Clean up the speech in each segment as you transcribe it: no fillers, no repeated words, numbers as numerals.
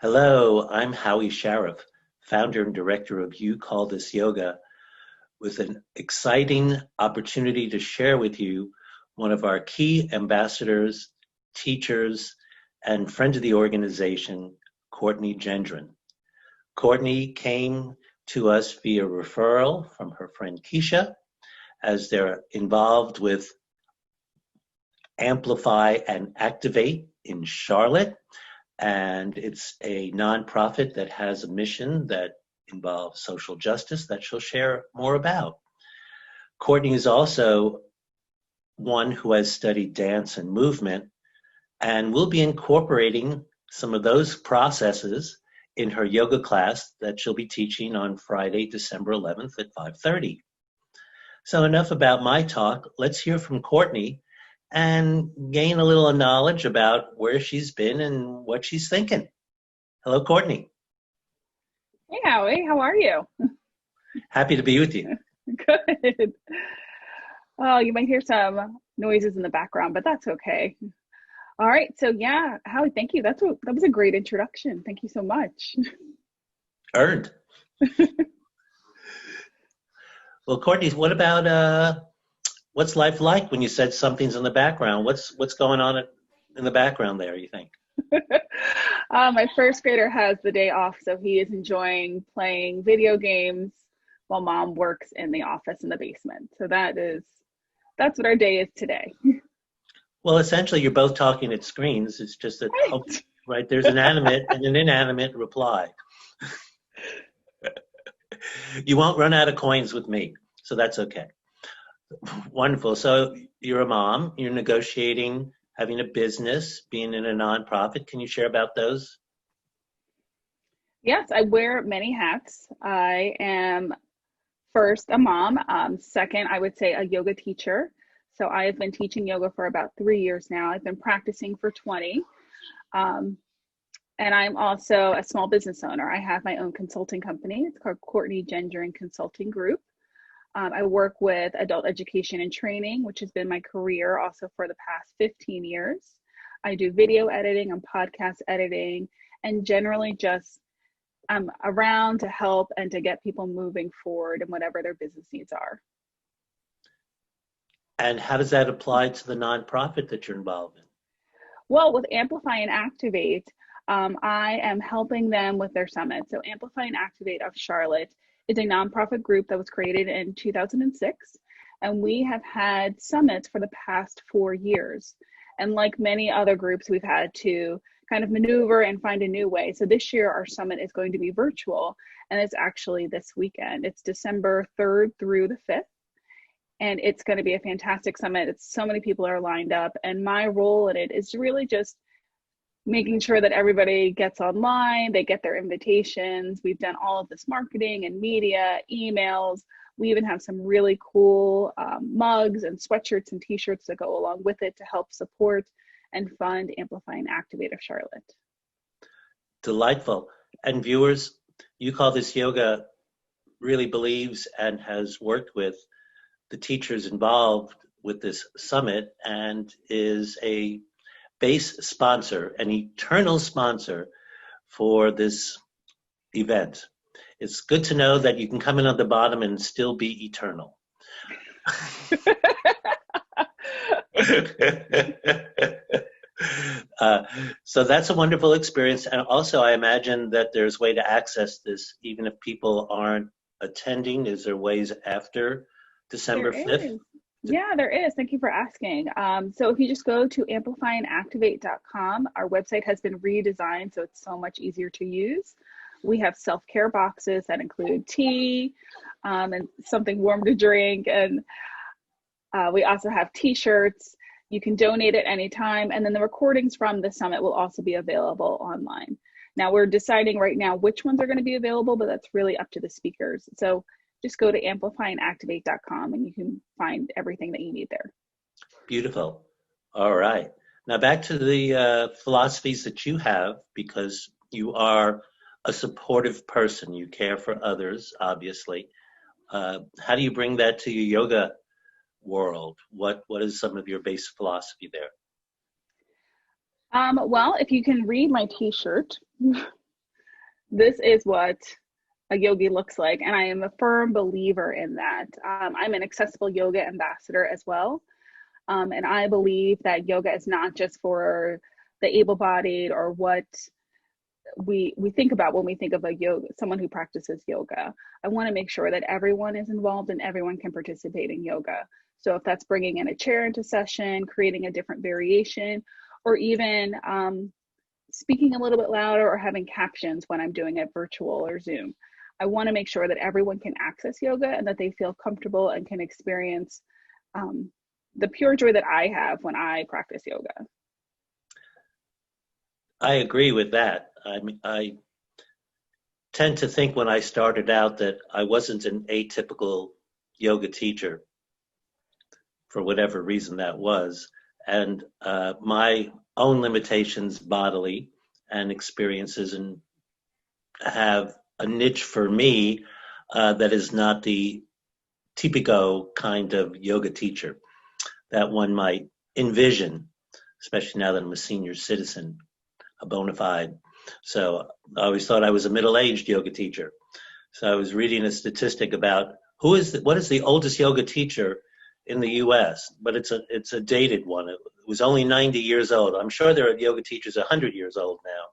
Hello, I'm Howie Shareff, founder and director of You Call This Yoga, with an exciting opportunity to share with you one of our key ambassadors, teachers, and friend of the organization, Courtney Gendron. Courtney came to us via referral from her friend Keisha, as they're involved with Amplify and Activate in Charlotte. And it's a nonprofit that has a mission that involves social justice that she'll share more about. Courtney is also one who has studied dance and movement and will be incorporating some of those processes in her yoga class that she'll be teaching on Friday, December 11th at 5:30. So enough about my talk. Let's hear from Courtney and gain a little knowledge about where she's been and what she's thinking. Hello, Courtney. Hey, Howie, how are you? Happy to be with you. Good. Oh, you might hear some noises in the background, but that's okay. All right, so yeah, Howie, thank you. That was a great introduction. Thank you so much. Earned. Well, Courtney, what about what's life like when you said something's in the background? What's going on in the background there, you think? My first grader has the day off, so he is enjoying playing video games while mom works in the office in the basement. So that's what our day is today. Well, essentially, you're both talking at screens. It's just that, right, there's an animate and an inanimate reply. You won't run out of coins with me, so that's okay. Wonderful. So you're a mom, you're negotiating, having a business, being in a nonprofit. Can you share about those? Yes, I wear many hats. I am first a mom. Second, I would say a yoga teacher. So I have been teaching yoga for about 3 years now. I've been practicing for 20. And I'm also a small business owner. I have my own consulting company. It's called Courtney Gendron Consulting Group. I work with adult education and training, which has been my career also for the past 15 years. I do video editing and podcast editing, and generally just I'm around to help and to get people moving forward in whatever their business needs are. And how does that apply to the nonprofit that you're involved in? Well, with Amplify and Activate, I am helping them with their summit. So Amplify and Activate of Charlotte is a nonprofit group that was created in 2006. And we have had summits for the past 4 years. And like many other groups, we've had to kind of maneuver and find a new way. So this year, our summit is going to be virtual. And it's actually this weekend. It's December 3rd through the 5th. And it's going to be a fantastic summit. It's so many people are lined up. And my role in it is really just making sure that everybody gets online, they get their invitations. We've done all of this marketing and media, emails. We even have some really cool mugs and sweatshirts and t-shirts that go along with it to help support and fund Amplify and Activate of Charlotte. Delightful. And viewers, You Call This Yoga really believes and has worked with the teachers involved with this summit and is a base sponsor, an eternal sponsor for this event. It's good to know that you can come in on the bottom and still be eternal. So that's a wonderful experience. And also, I imagine that there's a way to access this, even if people aren't attending. Is there ways after December 5th? Yeah, there is. Thank you for asking. So if you just go to amplifyandactivate.com, our website has been redesigned, so it's so much easier to use. We have self-care boxes that include tea and something warm to drink. And we also have t-shirts. You can donate at any time. And then the recordings from the summit will also be available online. Now we're deciding right now which ones are going to be available, but that's really up to the speakers. So just go to amplifyandactivate.com and you can find everything that you need there. Beautiful. All right. Now back to the philosophies that you have, because you are a supportive person. You care for others, obviously. How do you bring that to your yoga world? What is some of your base philosophy there? Well, if you can read my t-shirt, This is what a yogi looks like, and I am a firm believer in that. I'm an accessible yoga ambassador as well, and I believe that yoga is not just for the able-bodied or what we think about when we think of someone who practices yoga. I want to make sure that everyone is involved and everyone can participate in yoga. So if that's bringing in a chair into session, creating a different variation, or even speaking a little bit louder or having captions when I'm doing it virtual or Zoom. I want to make sure that everyone can access yoga and that they feel comfortable and can experience the pure joy that I have when I practice yoga. I agree with that. I mean, I tend to think when I started out that I wasn't an atypical yoga teacher, for whatever reason that was. And my own limitations bodily and experiences and have a niche for me that is not the typical kind of yoga teacher that one might envision, especially now that I'm a senior citizen, a bona fide. So I always thought I was a middle-aged yoga teacher. So I was reading a statistic about what is the oldest yoga teacher in the U.S., but it's a dated one. It was only 90 years old. I'm sure there are yoga teachers 100 years old now.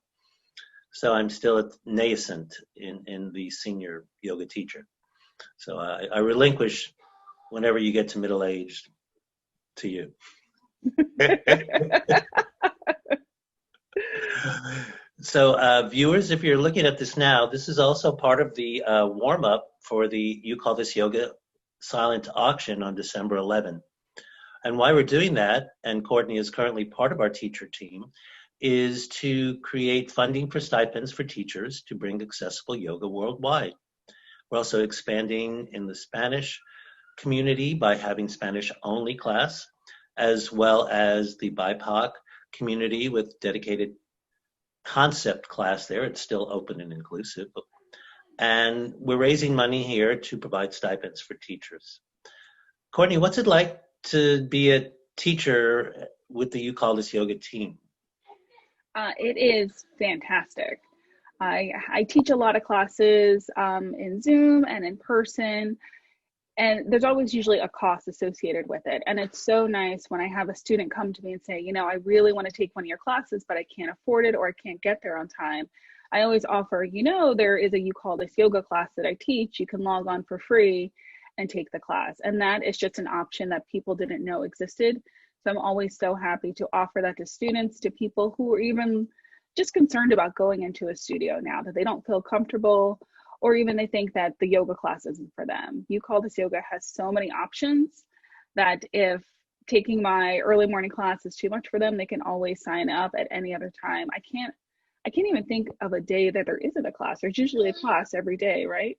So I'm still nascent in the senior yoga teacher. So I relinquish whenever you get to middle-aged to you. So viewers, if you're looking at this now, this is also part of the warm-up for the You Call This Yoga silent auction on December 11th. And why we're doing that, and Courtney is currently part of our teacher team, is to create funding for stipends for teachers to bring accessible yoga worldwide. We're also expanding in the Spanish community by having Spanish-only class, as well as the BIPOC community with dedicated concept class there. It's still open and inclusive. And we're raising money here to provide stipends for teachers. Courtney, what's it like to be a teacher with the You Call This Yoga team? It is fantastic. I teach a lot of classes in Zoom and in person, and there's always usually a cost associated with it. And it's so nice when I have a student come to me and say, you know, I really want to take one of your classes, but I can't afford it or I can't get there on time. I always offer, you know, there is a You Call This Yoga class that I teach. You can log on for free and take the class. And that is just an option that people didn't know existed. So I'm always so happy to offer that to students, to people who are even just concerned about going into a studio now, that they don't feel comfortable, or even they think that the yoga class isn't for them. You Call This Yoga has so many options that if taking my early morning class is too much for them, they can always sign up at any other time. I can't even think of a day that there isn't a class. There's usually a class every day, right?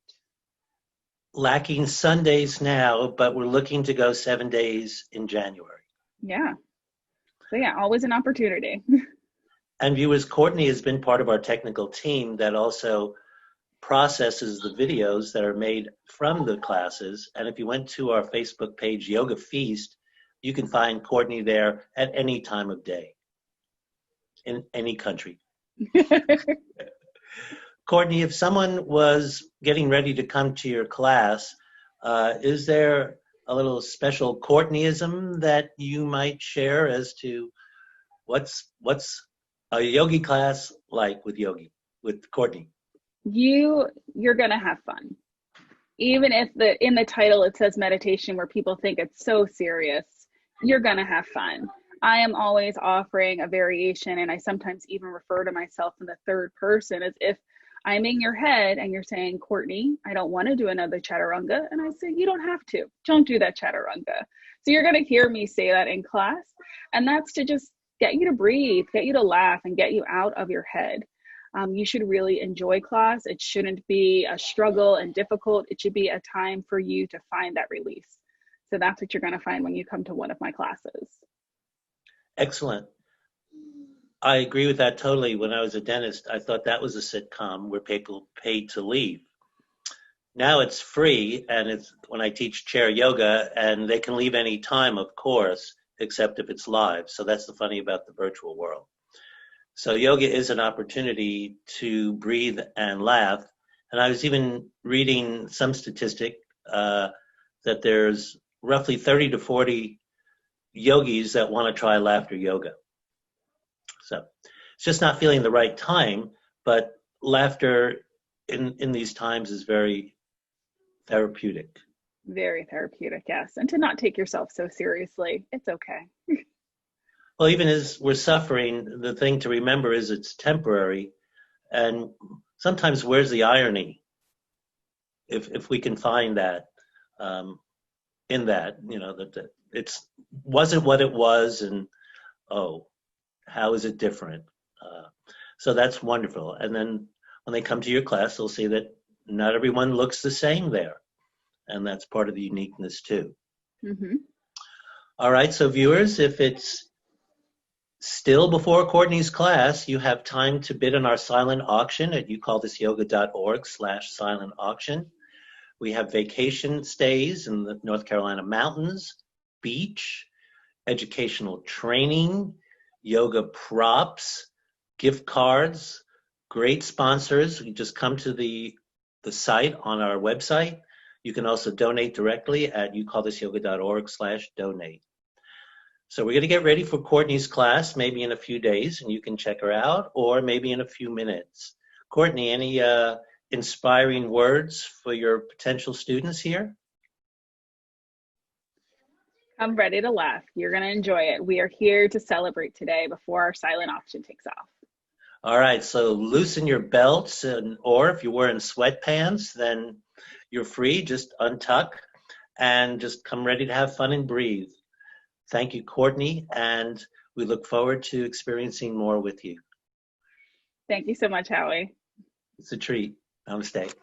Lacking Sundays now, but we're looking to go 7 days in January. Yeah. So yeah, always an opportunity. And viewers, Courtney has been part of our technical team that also processes the videos that are made from the classes. And if you went to our Facebook page, Yoga Feast, you can find Courtney there at any time of day in any country. Courtney, if someone was getting ready to come to your class, is there a little special Courtneyism that you might share as to what's a yogi class like with Courtney? You're gonna have fun. Even if in the title it says meditation, where people think it's so serious, you're gonna have fun. I am always offering a variation, and I sometimes even refer to myself in the third person as if I'm in your head and you're saying, Courtney, I don't want to do another chaturanga. And I say, you don't have to. Don't do that chaturanga. So you're going to hear me say that in class. And that's to just get you to breathe, get you to laugh, and get you out of your head. You should really enjoy class. It shouldn't be a struggle and difficult. It should be a time for you to find that release. So that's what you're going to find when you come to one of my classes. Excellent. I agree with that totally. When I was a dentist, I thought that was a sitcom where people paid to leave. Now it's free, and it's when I teach chair yoga, and they can leave any time, of course, except if it's live. So that's the funny about the virtual world. So yoga is an opportunity to breathe and laugh. And I was even reading some statistic that there's roughly 30 to 40 yogis that want to try laughter yoga. So it's just not feeling the right time, but laughter in these times is very therapeutic. Very therapeutic, yes. And to not take yourself so seriously. It's okay. Well, even as we're suffering, the thing to remember is it's temporary. And sometimes where's the irony? If we can find that in that, that it's wasn't what it was, and oh, how is it different? So that's wonderful. And then when they come to your class, they'll see that not everyone looks the same there. And that's part of the uniqueness too. Mm-hmm. All right, so viewers, if it's still before Courtney's class, you have time to bid on our silent auction at youcallthisyoga.org/silent auction. We have vacation stays in the North Carolina mountains, beach, educational training, yoga props, gift cards, great sponsors. You just come to the site on our website. You can also donate directly at youcallthisyoga.org/donate. So we're going to get ready for Courtney's class, maybe in a few days, and you can check her out, or maybe in a few minutes. Courtney, any inspiring words for your potential students here? I'm ready to laugh. You're going to enjoy it. We are here to celebrate today before our silent auction takes off. All right, so loosen your belts, or if you're wearing sweatpants, then you're free. Just untuck and just come ready to have fun and breathe. Thank you, Courtney, and we look forward to experiencing more with you. Thank you so much, Howie. It's a treat. Namaste.